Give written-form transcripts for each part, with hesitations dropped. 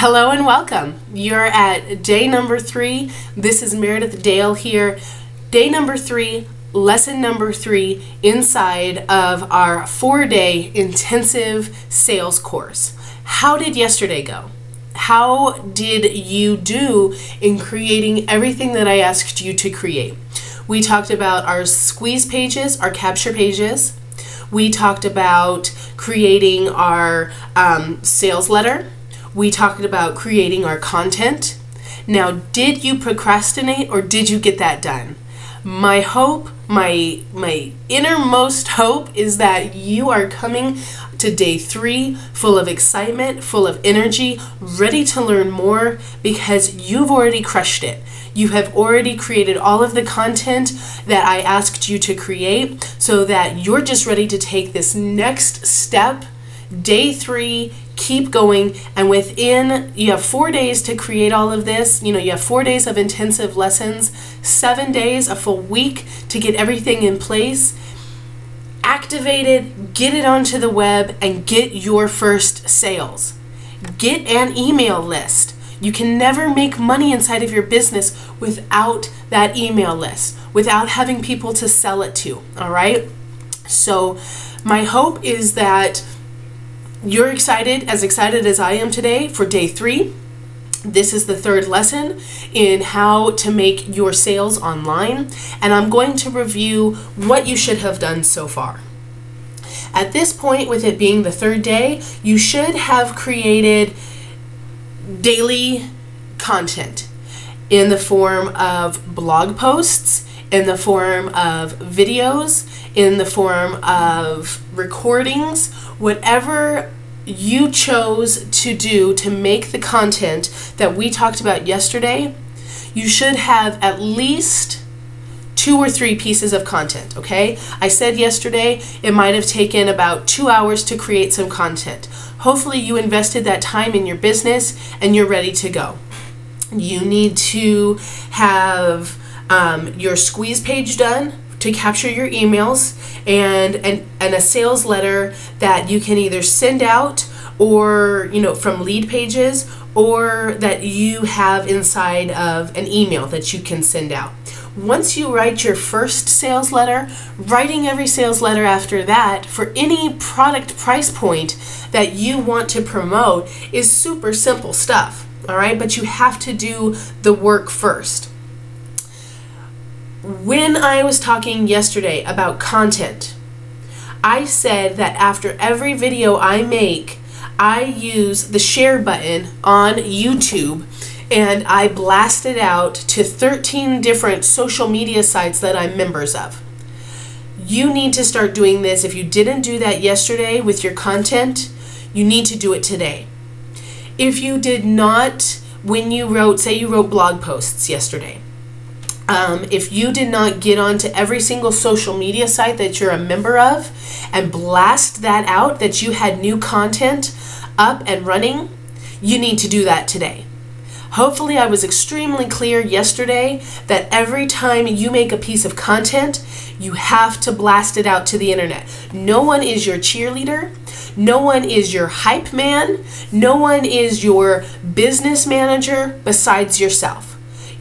Hello and welcome. You're at day number 3. This is Meredith Dale here. Day number 3, lesson number 3 inside of our 4-day intensive sales course. How did yesterday go? How did you do in creating everything that I asked you to create? We talked about our squeeze pages, our capture pages. We talked about creating our sales letter. We talked about creating our content. Now, did you procrastinate or did you get that done? My hope, my innermost hope is that you are coming to day 3 full of excitement, full of energy, ready to learn more because you've already crushed it. You have already created all of the content that I asked you to create so that you're just ready to take this next step. Day 3, keep going, and you have 4 days to create all of this. You have 4 days of intensive lessons, 7 days, a full week to get everything in place. Activate it, get it onto the web, and get your first sales. Get an email list. You can never make money inside of your business without that email list, without having people to sell it to, all right? So my hope is that you're excited as I am today for day 3. This is the 3rd lesson in how to make your sales online, and I'm going to review what you should have done so far. At this point, with it being the 3rd day, you should have created daily content in the form of blog posts, in the form of videos, in the form of recordings, whatever you chose to do to make the content that we talked about yesterday. You should have at least 2 or 3 pieces of content, okay? I said yesterday it might have taken about 2 hours to create some content. Hopefully you invested that time in your business and you're ready to go. You need to have your squeeze page done to capture your emails and a sales letter that you can either send out or from lead pages, or that you have inside of an email that you can send out. Once you write your first sales letter, writing every sales letter after that for any product price point that you want to promote is super simple stuff, all right? But you have to do the work first. When I was talking yesterday about content, I said that after every video I make, I use the share button on YouTube and I blast it out to 13 different social media sites that I'm members of. You need to start doing this. If you didn't do that yesterday with your content, you need to do it today. If you did not, say you wrote blog posts yesterday, if you did not get onto every single social media site that you're a member of and blast that out, that you had new content up and running, you need to do that today. Hopefully I was extremely clear yesterday that every time you make a piece of content, you have to blast it out to the internet. No one is your cheerleader. No one is your hype man. No one is your business manager besides yourself.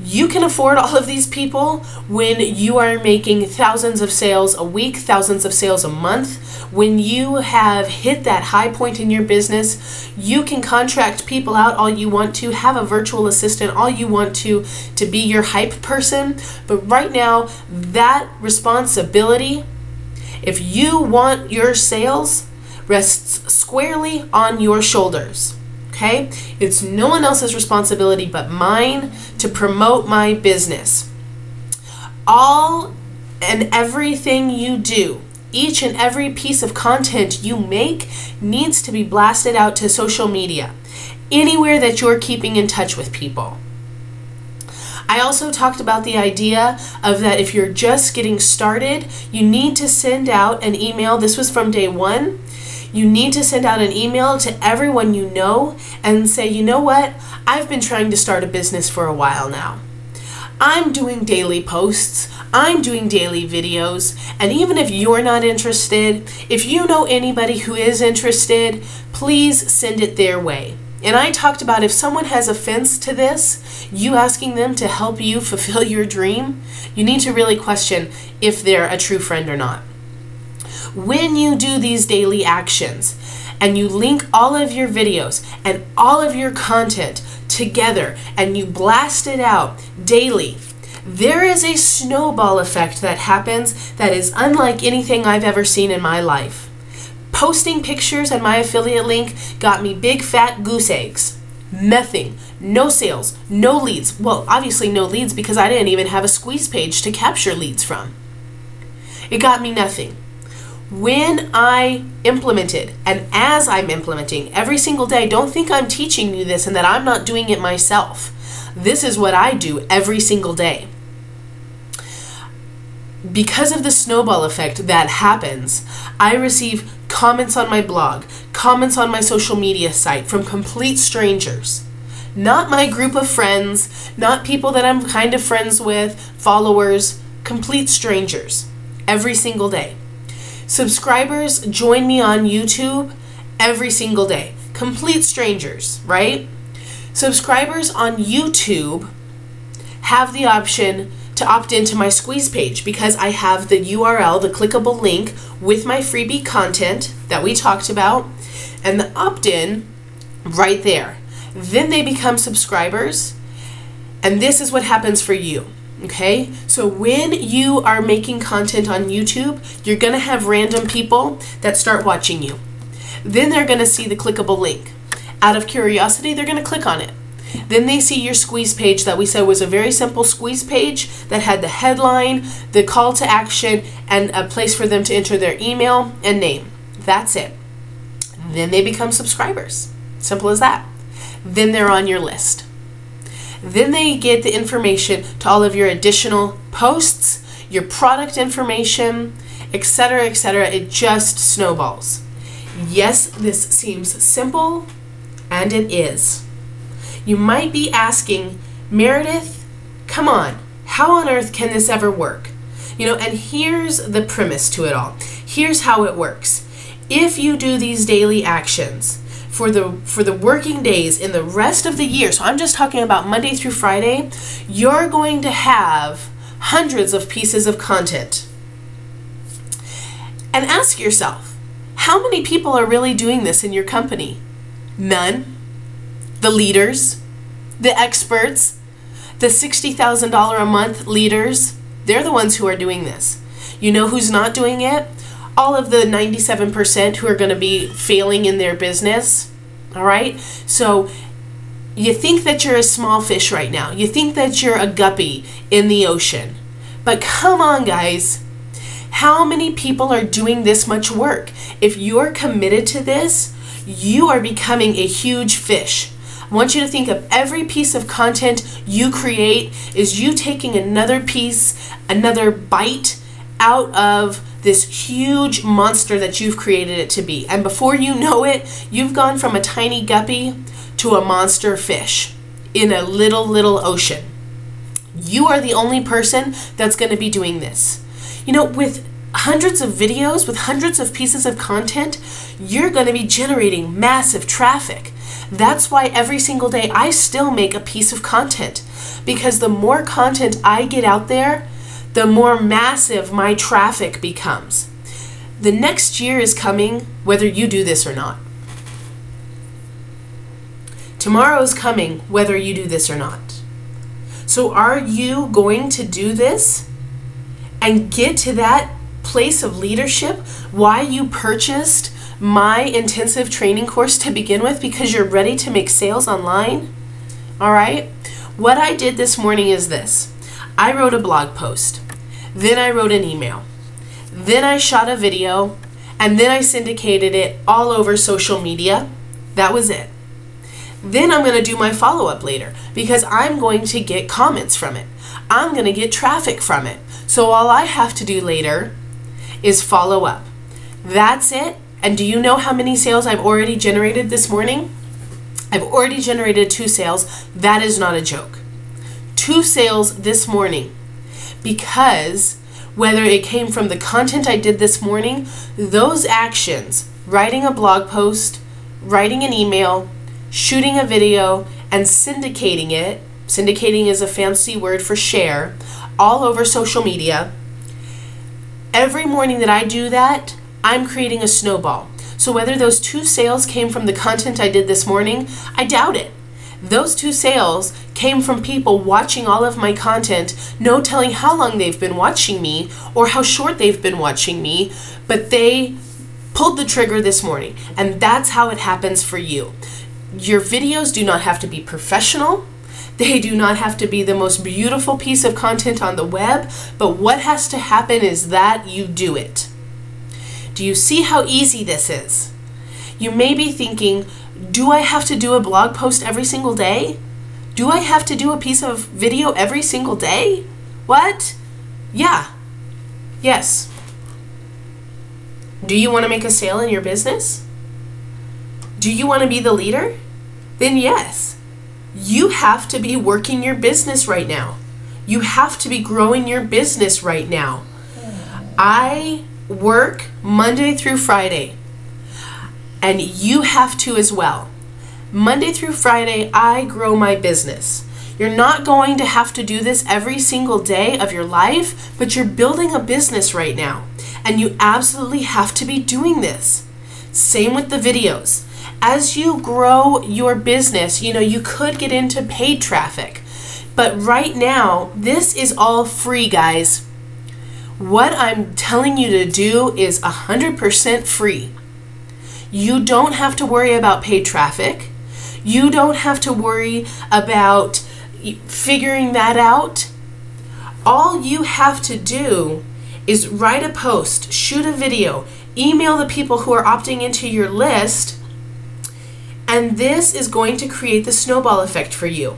You can afford all of these people when you are making thousands of sales a week, thousands of sales a month. When you have hit that high point in your business, you can contract people out all you want to, have a virtual assistant all you want to be your hype person. But right now, that responsibility, if you want your sales, rests squarely on your shoulders. Okay? It's no one else's responsibility but mine to promote my business. All and everything you do, each and every piece of content you make needs to be blasted out to social media, anywhere that you're keeping in touch with people. I also talked about the idea of that if you're just getting started, you need to send out an email. This was from day 1. You need to send out an email to everyone you know and say, you know what? I've been trying to start a business for a while now. I'm doing daily posts, I'm doing daily videos, and even if you're not interested, if you know anybody who is interested, please send it their way. And I talked about if someone has offense to this, you asking them to help you fulfill your dream, you need to really question if they're a true friend or not. When you do these daily actions and you link all of your videos and all of your content together and you blast it out daily, there is a snowball effect that happens that is unlike anything I've ever seen in my life. Posting pictures and my affiliate link got me big fat goose eggs. Nothing. No sales. No leads. Well, obviously no leads because I didn't even have a squeeze page to capture leads from. It got me nothing. When I implemented, and as I'm implementing every single day, don't think I'm teaching you this and that I'm not doing it myself. This is what I do every single day. Because of the snowball effect that happens, I receive comments on my blog, comments on my social media site from complete strangers. Not my group of friends, not people that I'm kind of friends with, followers, complete strangers every single day. Subscribers join me on YouTube every single day. Complete strangers, right? Subscribers on YouTube have the option to opt into my squeeze page because I have the URL, the clickable link with my freebie content that we talked about, and the opt-in right there. Then they become subscribers, and this is what happens for you. Okay, so when you are making content on YouTube, you're going to have random people that start watching you. Then they're going to see the clickable link. Out of curiosity, they're going to click on it. Then they see your squeeze page that we said was a very simple squeeze page that had the headline, the call to action, and a place for them to enter their email and name. That's it. Then they become subscribers. Simple as that. Then they're on your list. Then they get the information to all of your additional posts, your product information, etc., etc. It just snowballs. Yes, this seems simple, and it is. You might be asking, Meredith, come on, how on earth can this ever work? You know, and here's the premise to it all. Here's how it works. If you do these daily actions for the working days in the rest of the year, so I'm just talking about Monday through Friday, you're going to have hundreds of pieces of content. And ask yourself, how many people are really doing this in your company? None. The leaders, the experts, the $60,000 a month leaders, they're the ones who are doing this. You know who's not doing it? All of the 97% who are going to be failing in their business. All right? So you think that you're a small fish right now. You think that you're a guppy in the ocean. But come on, guys. How many people are doing this much work? If you're committed to this, you are becoming a huge fish. I want you to think of every piece of content you create is you taking another piece, another bite out of this huge monster that you've created it to be. And before you know it, you've gone from a tiny guppy to a monster fish in a little ocean. You are the only person that's going to be doing this. You know, with hundreds of videos, with hundreds of pieces of content, you're going to be generating massive traffic. That's why every single day I still make a piece of content, because the more content I get out there, the more massive my traffic becomes. The next year is coming whether you do this or not. Tomorrow is coming whether you do this or not. So are you going to do this and get to that place of leadership? Why you purchased my intensive training course to begin with, because you're ready to make sales online? All right. What I did this morning is this. I wrote a blog post. Then I wrote an email. Then I shot a video, and then I syndicated it all over social media. That was it. Then I'm going to do my follow-up later because I'm going to get comments from it. I'm going to get traffic from it. So all I have to do later is follow up. That's it. And do you know how many sales I've already generated this morning? I've already generated 2 sales. That is not a joke. 2 sales this morning, because whether it came from the content I did this morning, those actions, writing a blog post, writing an email, shooting a video and syndicating it. Syndicating is a fancy word for share, all over social media. Every morning that I do that, I'm creating a snowball. So whether those 2 sales came from the content I did this morning, I doubt it. Those 2 sales came from people watching all of my content, no telling how long they've been watching me or how short they've been watching me, but they pulled the trigger this morning. And that's how it happens for you. Your videos do not have to be professional. They do not have to be the most beautiful piece of content on the web, but what has to happen is that you do it. Do you see how easy this is? You may be thinking, do I have to do a blog post every single day? Do I have to do a piece of video every single day? What? Yeah. Yes. Do you want to make a sale in your business? Do you want to be the leader? Then yes. You have to be working your business right now. You have to be growing your business right now. I work Monday through Friday, and you have to as well. Monday through Friday, I grow my business. You're not going to have to do this every single day of your life, but you're building a business right now, and you absolutely have to be doing this. Same with the videos. As you grow your business, you could get into paid traffic. But right now, this is all free, guys. What I'm telling you to do is 100% free. You don't have to worry about paid traffic. You don't have to worry about figuring that out. All you have to do is write a post, shoot a video, email the people who are opting into your list, and this is going to create the snowball effect for you.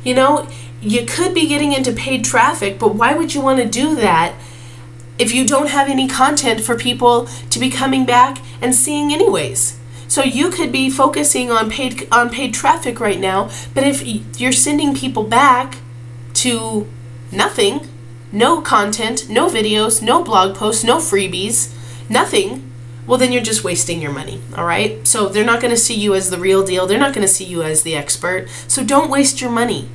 You could be getting into paid traffic, but why would you want to do that if you don't have any content for people to be coming back and seeing anyways? So you could be focusing on paid traffic right now, but if you're sending people back to nothing, no content, no videos, no blog posts, no freebies, nothing, well, then you're just wasting your money, all right? So they're not going to see you as the real deal. They're not going to see you as the expert. So don't waste your money.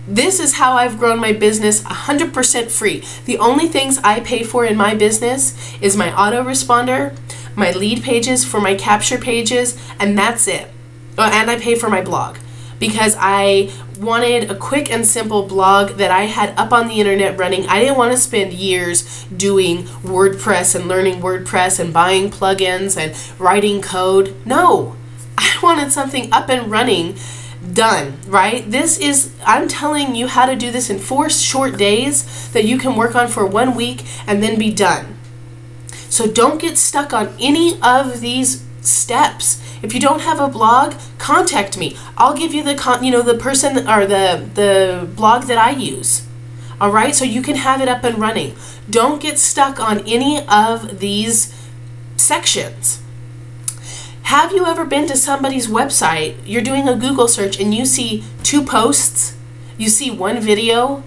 This is how I've grown my business 100% free. The only things I pay for in my business is my autoresponder, my lead pages for my capture pages, and that's it. And I pay for my blog because I wanted a quick and simple blog that I had up on the internet running. I didn't want to spend years doing WordPress and learning WordPress and buying plugins and writing code. No, I wanted something up and running, done, right? I'm telling you how to do this in 4 short days that you can work on for 1 week and then be done. So don't get stuck on any of these steps. If you don't have a blog, contact me. I'll give you the person or the blog that I use. All right, so you can have it up and running. Don't get stuck on any of these sections. Have you ever been to somebody's website, you're doing a Google search and you see 2 posts, you see 1 video?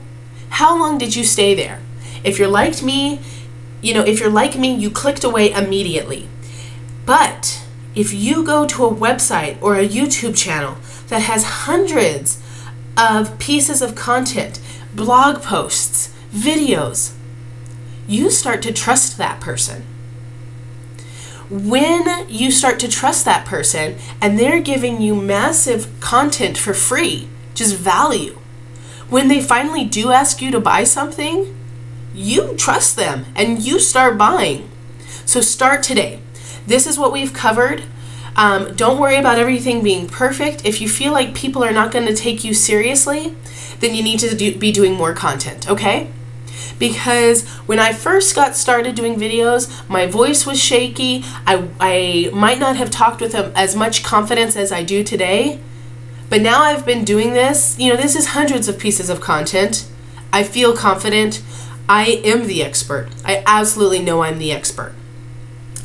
How long did you stay there? If you're like me, you clicked away immediately. But if you go to a website or a YouTube channel that has hundreds of pieces of content, blog posts, videos, you start to trust that person. When you start to trust that person and they're giving you massive content for free, just value, when they finally do ask you to buy something, you trust them and you start buying. So start today. This is what we've covered. Don't worry about everything being perfect. If you feel like people are not going to take you seriously, then you need to be doing more content, okay? Because when I first got started doing videos, my voice was shaky. I might not have talked with as much confidence as I do today. But now I've been doing this. This is hundreds of pieces of content. I feel confident. I am the expert. I absolutely know I'm the expert.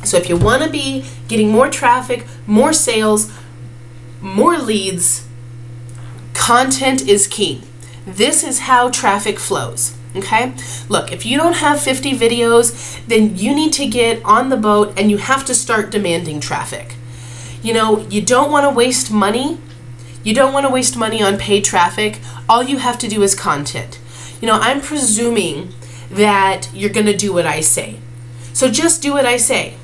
So if you want to be getting more traffic, more sales, more leads, content is key. This is how traffic flows. Okay? Look, if you don't have 50 videos, then you need to get on the boat and you have to start demanding traffic. You know, you don't want to waste money. You don't want to waste money on paid traffic. All you have to do is content. You know, I'm presuming that you're going to do what I say. So just do what I say.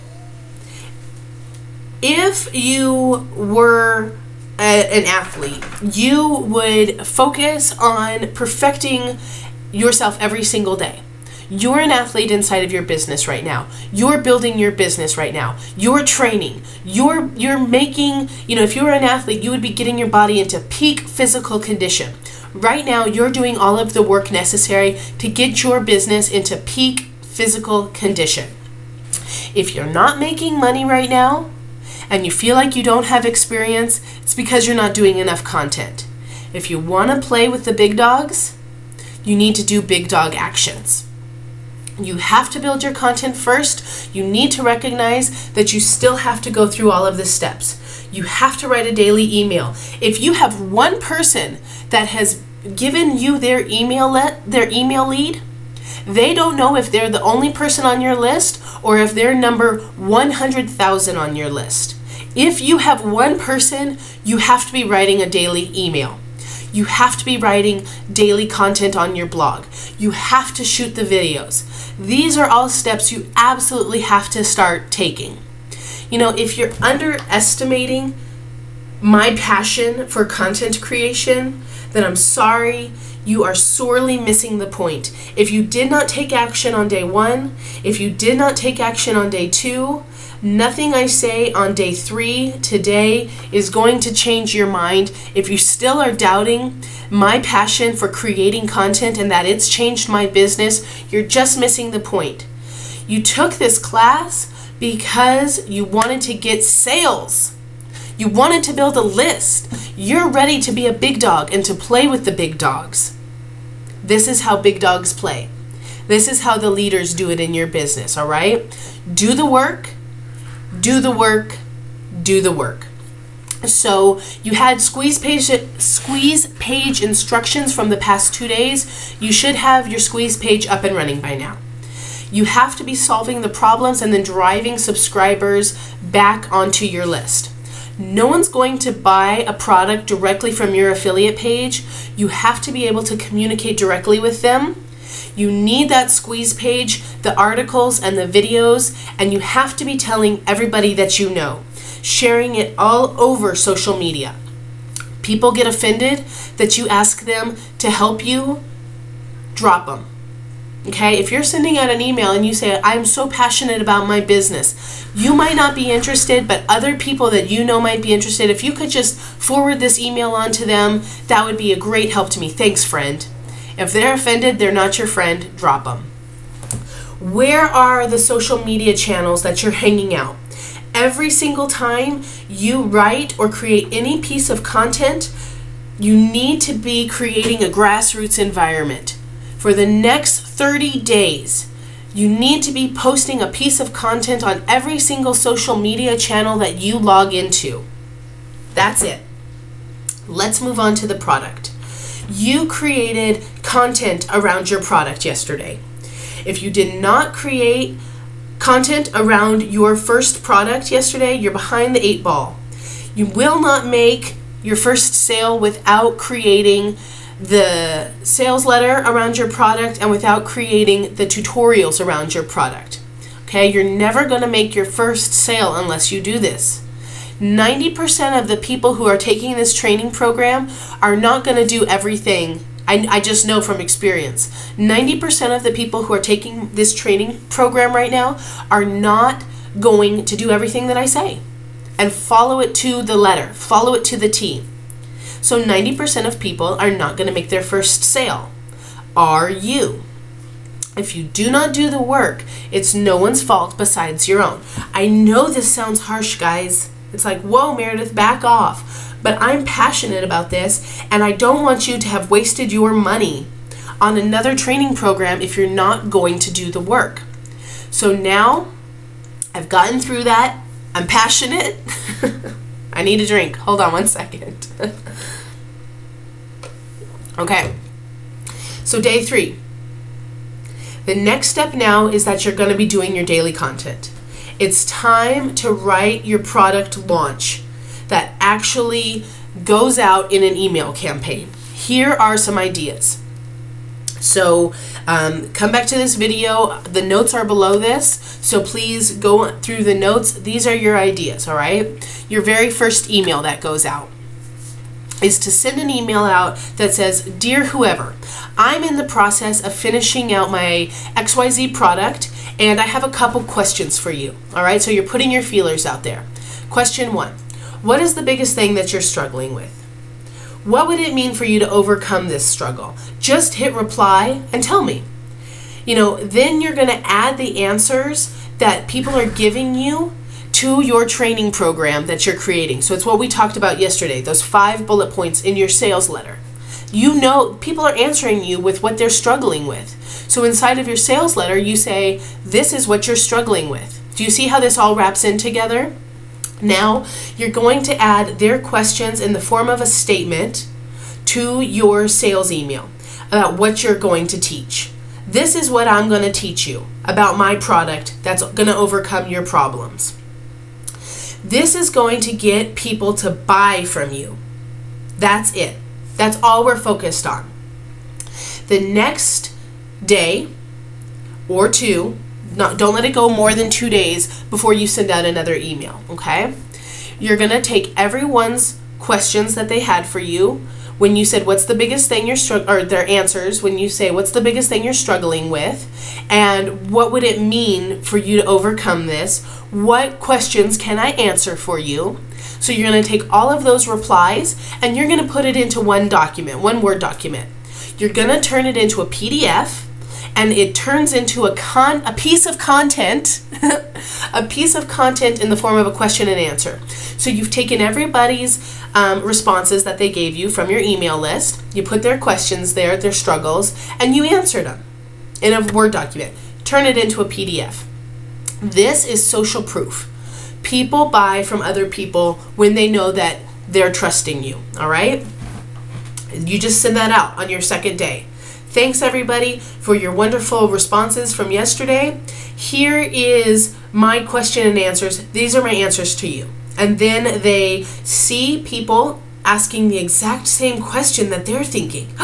If you were an athlete, you would focus on perfecting yourself every single day. You're an athlete inside of your business right now. You're building your business right now. You're training. You're making, you know, if you were an athlete, you would be getting your body into peak physical condition. Right now, you're doing all of the work necessary to get your business into peak physical condition. If you're not making money right now and you feel like you don't have experience, it's because you're not doing enough content. If you want to play with the big dogs, you need to do big dog actions. You have to build your content first. You need to recognize that you still have to go through all of the steps. You have to write a daily email. If you have one person that has given you their email lead, they don't know if they're the only person on your list or if they're number 100,000 on your list. If you have one person, you have to be writing a daily email. You have to be writing daily content on your blog. You have to shoot the videos. These are all steps you absolutely have to start taking. You know, if you're underestimating my passion for content creation, then I'm sorry, you are sorely missing the point. If you did not take action on day 1, if you did not take action on day 2, nothing I say on day 3 today is going to change your mind. If you still are doubting my passion for creating content and that it's changed my business, you're just missing the point. You took this class because you wanted to get sales. You wanted to build a list. You're ready to be a big dog and to play with the big dogs. This is how big dogs play. This is how the leaders do it in your business, all right? Do the work. Do the work, do the work. So you had squeeze page instructions from the past 2 days. You should have your squeeze page up and running by now. You have to be solving the problems and then driving subscribers back onto your list. No one's going to buy a product directly from your affiliate page. You have to be able to communicate directly with them. You need that squeeze page, the articles and the videos, and you have to be telling everybody that you know, sharing it all over social media. People get offended that you ask them to help you, drop them. Okay, if you're sending out an email and you say, I'm so passionate about my business, you might not be interested, but other people that you know might be interested. If you could just forward this email on to them, that would be a great help to me. Thanks, friend. If they're offended, they're not your friend, drop them. Where are the social media channels that you're hanging out? Every single time you write or create any piece of content, you need to be creating a grassroots environment. For the next 30 days, you need to be posting a piece of content on every single social media channel that you log into. That's it. Let's move on to the product. You created content around your product yesterday. If you did not create content around your first product yesterday, you're behind the 8 ball. You will not make your first sale without creating the sales letter around your product and without creating the tutorials around your product. Okay, you're never going to make your first sale unless you do this. 90% of the people who are taking this training program are not going to do everything. I just know from experience. 90% of the people who are taking this training program right now are not going to do everything that I say and follow it to the letter, follow it to the T. So 90% of people are not going to make their first sale. Are you? If you do not do the work, it's no one's fault besides your own. I know this sounds harsh, guys. It's like, whoa, Meredith, back off. But I'm passionate about this, and I don't want you to have wasted your money on another training program if you're not going to do the work. So now I've gotten through that. I'm passionate. I need a drink. Hold on one second. Okay. So day 3. The next step now is that you're going to be doing your daily content. It's time to write your product launch. that actually goes out in an email campaign. Here are some ideas. So come back to this video. The notes are below this, so please go through the notes. These are your ideas, all right? Your very first email that goes out is to send an email out that says, "Dear whoever, I'm in the process of finishing out my XYZ product, and I have a couple questions for you." All right, so you're putting your feelers out there. Question 1, what is the biggest thing that you're struggling with? What would it mean for you to overcome this struggle? Just hit reply and tell me. Then you're going to add the answers that people are giving you to your training program that you're creating. So it's what we talked about yesterday, those 5 bullet points in your sales letter. People are answering you with what they're struggling with. So inside of your sales letter, you say, this is what you're struggling with. Do you see how this all wraps in together? Now, you're going to add their questions in the form of a statement to your sales email about what you're going to teach. This is what I'm going to teach you about my product that's going to overcome your problems. This is going to get people to buy from you. That's it. That's all we're focused on. The next day or 2, don't let it go more than 2 days before you send out another email, okay? You're going to take everyone's questions that they had for you when you said, what's the biggest thing or their answers, when you say, what's the biggest thing you're struggling with, and what would it mean for you to overcome this? What questions can I answer for you? So you're going to take all of those replies and you're going to put it into one document, one Word document. You're going to turn it into a PDF, and it turns into a piece of content, a piece of content in the form of a question and answer. So you've taken everybody's responses that they gave you from your email list, you put their questions there, their struggles, and you answered them in a Word document. Turn it into a PDF. This is social proof. People buy from other people when they know that they're trusting you, all right? You just send that out on your second day. Thanks everybody for your wonderful responses from yesterday. Here is my question and answers. These are my answers to you. And then they see people asking the exact same question that they're thinking.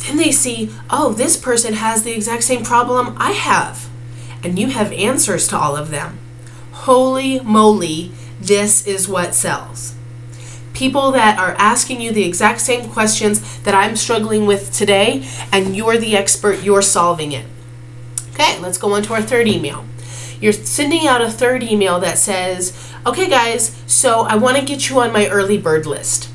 Then they see, oh, this person has the exact same problem I have. And you have answers to all of them. Holy moly, this is what sells. People that are asking you the exact same questions that I'm struggling with today, and you're the expert, you're solving it. Okay, let's go on to our third email. You're sending out a third email that says, okay guys, so I want to get you on my early bird list.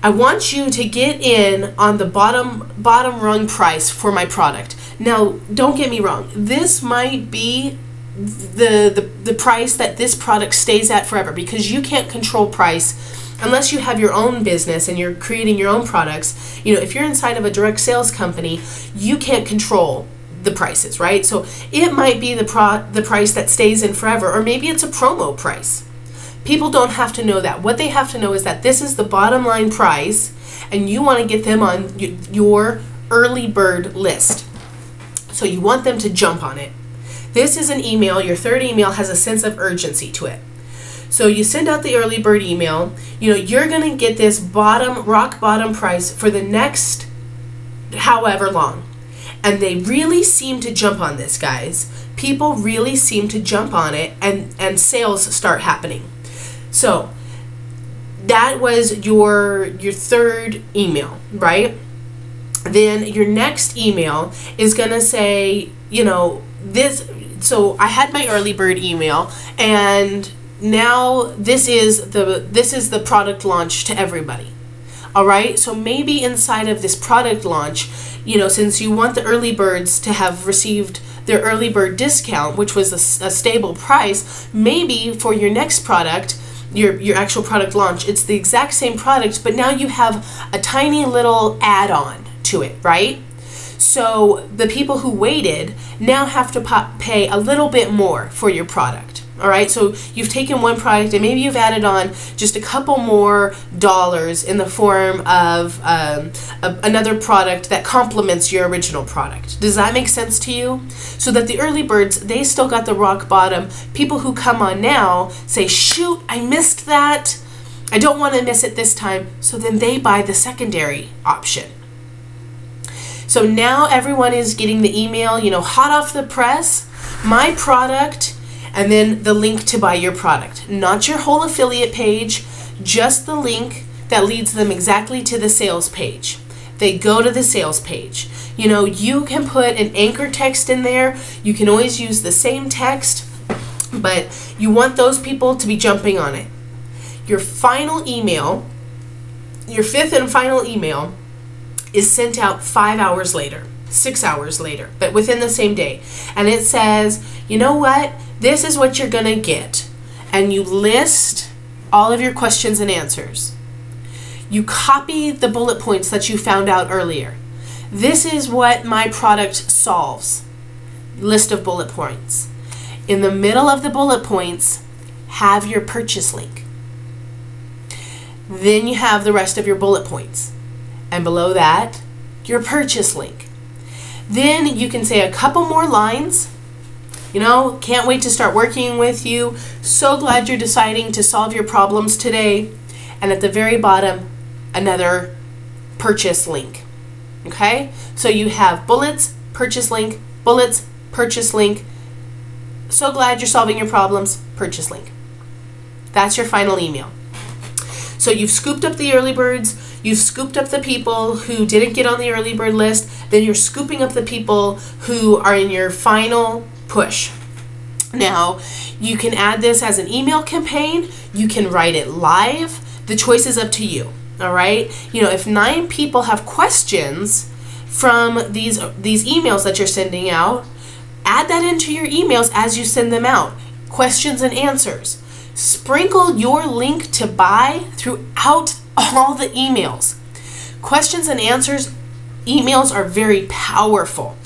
I want you to get in on the bottom rung price for my product. Now, don't get me wrong, this might be the price that this product stays at forever, because you can't control price unless you have your own business and you're creating your own products. If you're inside of a direct sales company, you can't control the prices, right? So it might be the price that stays in forever, or maybe it's a promo price. People don't have to know that. What they have to know is that this is the bottom line price, and you want to get them on your early bird list. So you want them to jump on it. This is an email. Your third email has a sense of urgency to it. So you send out the early bird email. You're going to get this rock bottom price for the next however long. And they really seem to jump on this, guys. People really seem to jump on it, and sales start happening. So that was your third email, right? Then your next email is going to say, this. So I had my early bird email, and now this is the product launch to everybody. All right, so maybe inside of this product launch, since you want the early birds to have received their early bird discount, which was a stable price, maybe for your next product, your actual product launch, it's the exact same product, but now you have a tiny little add-on to it, right? So the people who waited now have to pay a little bit more for your product. All right, so you've taken one product and maybe you've added on just a couple more dollars in the form of another product that complements your original product. Does that make sense to you? So that the early birds, they still got the rock bottom. People who come on now say, shoot, I missed that. I don't want to miss it this time. So then they buy the secondary option. So now everyone is getting the email, you know, hot off the press, my product, and then the link to buy your product. Not your whole affiliate page, just the link that leads them exactly to the sales page. They go to the sales page. You know, you can put an anchor text in there. You can always use the same text, but you want those people to be jumping on it. Your final email, your fifth and final email, is sent out 5 hours later, 6 hours later, but within the same day. And it says, you know what? This is what you're going to get. And you list all of your questions and answers. You copy the bullet points that you found out earlier. This is what my product solves. List of bullet points. In the middle of the bullet points, have your purchase link. Then you have the rest of your bullet points. And below that, your purchase link. Then you can say a couple more lines. You know, can't wait to start working with you. So glad you're deciding to solve your problems today. And at the very bottom, another purchase link. Okay? So you have bullets, purchase link, bullets, purchase link. So glad you're solving your problems, purchase link. That's your final email. So you've scooped up the early birds, you've scooped up the people who didn't get on the early bird list, then you're scooping up the people who are in your final push. Now, you can add this as an email campaign, you can write it live, the choice is up to you, all right? You know, if 9 people have questions from these emails that you're sending out, add that into your emails as you send them out, questions and answers. Sprinkle your link to buy throughout all the emails. Questions and answers emails are very powerful.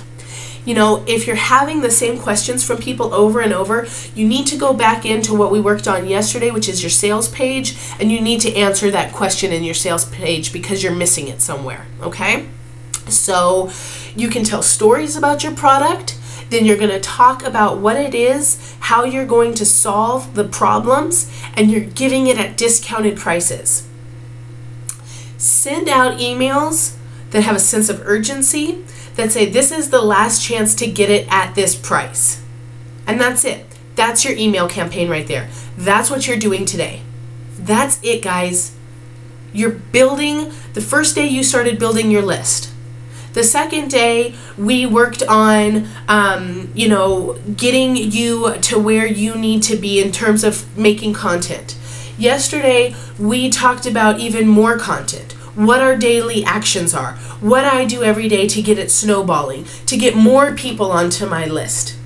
You know, if you're having the same questions from people over and over, you need to go back into what we worked on yesterday, which is your sales page, and you need to answer that question in your sales page because you're missing it somewhere, okay? So you can tell stories about your product. Then you're going to talk about what it is, how you're going to solve the problems, and you're giving it at discounted prices. Send out emails that have a sense of urgency, that say this is the last chance to get it at this price. And that's it. That's your email campaign right there. That's what you're doing today. That's it, guys. You're building, the first day you started building your list. The second day, we worked on, you know, getting you to where you need to be in terms of making content. Yesterday, we talked about even more content, what our daily actions are, what I do every day to get it snowballing, to get more people onto my list.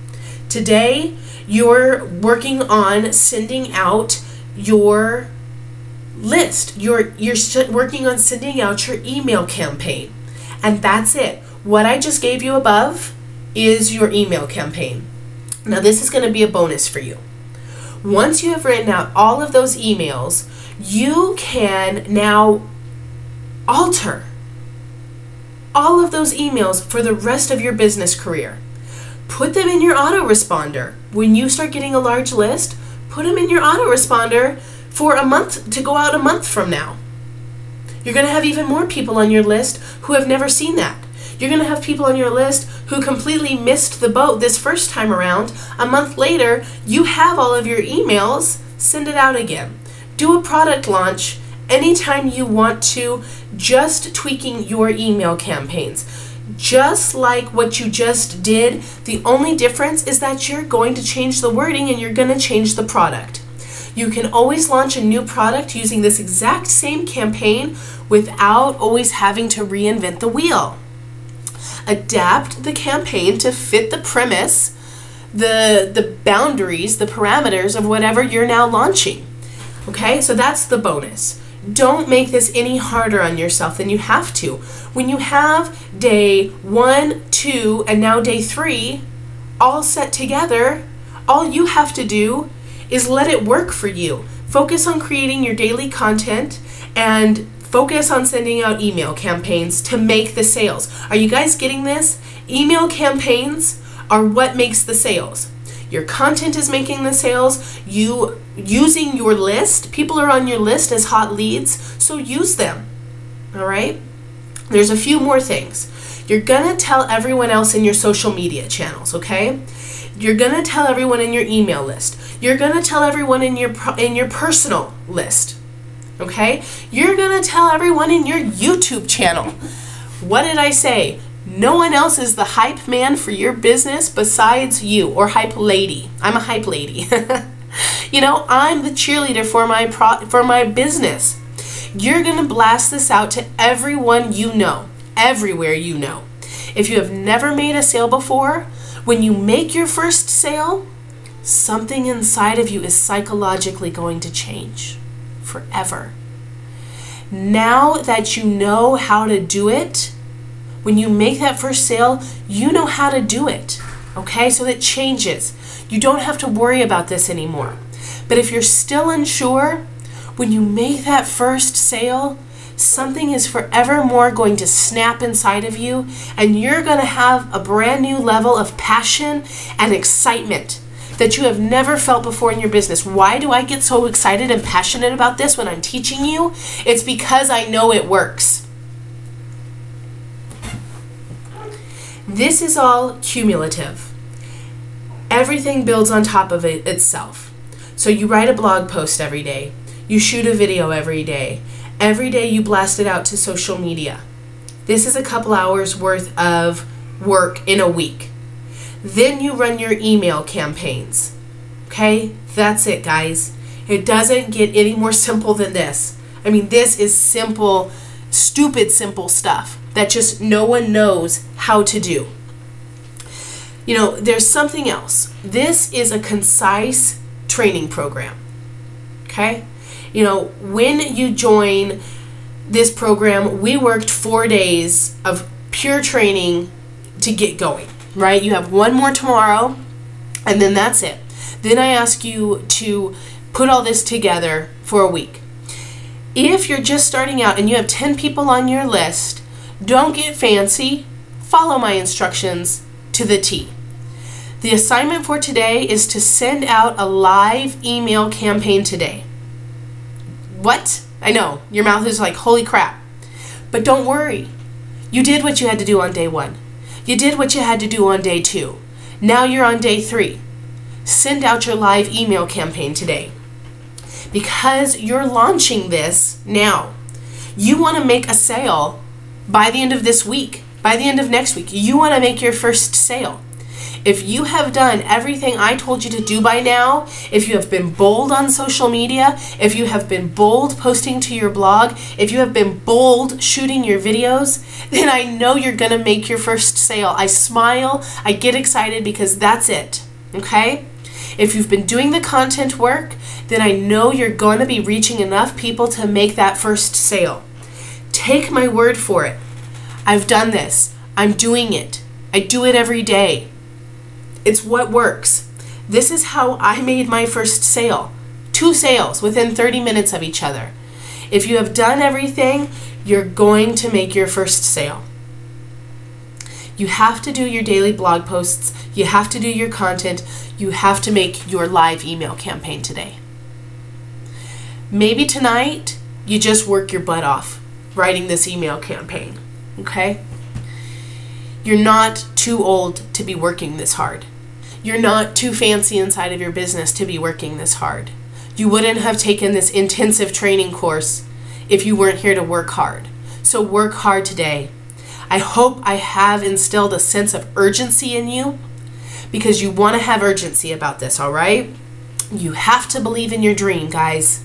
Today, you're working on sending out your list. You're working on sending out your email campaign. And that's it. What I just gave you above is your email campaign. Now this is going to be a bonus for you. Once you have written out all of those emails, you can now alter all of those emails for the rest of your business career. Put them in your autoresponder. When you start getting a large list, put them in your autoresponder for a month, to go out a month from now. You're going to have even more people on your list who have never seen that. You're going to have people on your list who completely missed the boat this first time around. A month later, you have all of your emails. Send it out again. Do a product launch anytime you want to, just tweaking your email campaigns. Just like what you just did, the only difference is that you're going to change the wording and you're going to change the product. You can always launch a new product using this exact same campaign without always having to reinvent the wheel. Adapt the campaign to fit the premise, the boundaries, the parameters of whatever you're now launching. Okay, so that's the bonus. Don't make this any harder on yourself than you have to. When you have day 1, 2, and now day 3 all set together, all you have to do is let it work for you. Focus on creating your daily content and focus on sending out email campaigns to make the sales. Are you guys getting this? Email campaigns are what makes the sales. Your content is making the sales. You using your list. People are on your list as hot leads, so use them. All right? There's a few more things. You're going to tell everyone else in your social media channels, okay? You're going to tell everyone in your email list. You're going to tell everyone in your personal list, okay? You're going to tell everyone in your YouTube channel. What did I say? No one else is the hype man for your business besides you, or hype lady. I'm a hype lady. You know, I'm the cheerleader for my business. You're going to blast this out to everyone you know, everywhere you know. If you have never made a sale before, when you make your first sale, something inside of you is psychologically going to change forever. Now that you know how to do it, when you make that first sale, you know how to do it. Okay, so it changes. You don't have to worry about this anymore. But if you're still unsure, when you make that first sale, something is forever more going to snap inside of you, and you're going to have a brand new level of passion and excitement that you have never felt before in your business. Why do I get so excited and passionate about this when I'm teaching you? It's because I know it works. This is all cumulative. Everything builds on top of itself. So you write a blog post every day. You shoot a video every day. Every day you blast it out to social media. This is a couple hours worth of work in a week. Then you run your email campaigns. Okay? That's it, guys. It doesn't get any more simple than this. I mean, this is simple, stupid simple stuff that just no one knows how to do. You know, there's something else. This is a concise training program. Okay? You know, when you join this program, we worked 4 days of pure training to get going, right? You have one more tomorrow, and then that's it. Then I ask you to put all this together for a week. If you're just starting out and you have 10 people on your list, don't get fancy. Follow my instructions to the T. The assignment for today is to send out a live email campaign today. What? I know, your mouth is like, holy crap. But don't worry. You did what you had to do on day 1. You did what you had to do on day 2. Now you're on day 3. Send out your live email campaign today. Because you're launching this now. You want to make a sale by the end of this week, by the end of next week. You want to make your first sale. If you have done everything I told you to do by now, if you have been bold on social media, if you have been bold posting to your blog, if you have been bold shooting your videos, then I know you're going to make your first sale. I smile, I get excited because that's it, okay? If you've been doing the content work, then I know you're going to be reaching enough people to make that first sale. Take my word for it. I've done this. I'm doing it. I do it every day. It's what works. This is how I made my first sale. 2 sales within 30 minutes of each other. If you have done everything, you're going to make your first sale. You have to do your daily blog posts. You have to do your content. You have to make your live email campaign today. Maybe tonight, you just work your butt off writing this email campaign, okay? You're not too old to be working this hard. You're not too fancy inside of your business to be working this hard. You wouldn't have taken this intensive training course if you weren't here to work hard. So work hard today. I hope I have instilled a sense of urgency in you, because you want to have urgency about this, all right? You have to believe in your dream, guys.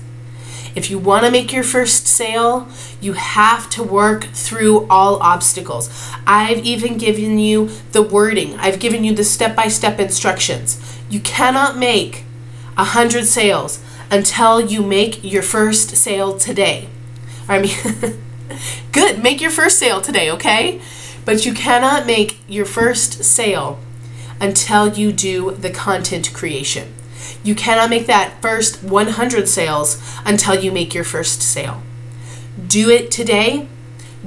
If you want to make your first sale, you have to work through all obstacles. I've even given you the wording. I've given you the step-by-step instructions. You cannot make 100 sales until you make your first sale today. I mean, good, make your first sale today, okay? But you cannot make your first sale until you do the content creation. You cannot make that first 100 sales until you make your first sale. Do it today,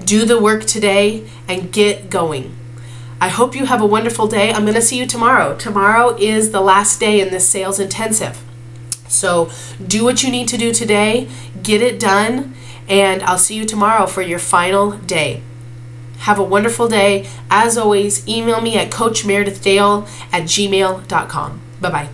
do the work today, and get going. I hope you have a wonderful day. I'm going to see you tomorrow. Tomorrow is the last day in this sales intensive. So do what you need to do today, get it done, and I'll see you tomorrow for your final day. Have a wonderful day. As always, email me at coachmeredithdale@gmail.com. Bye-bye.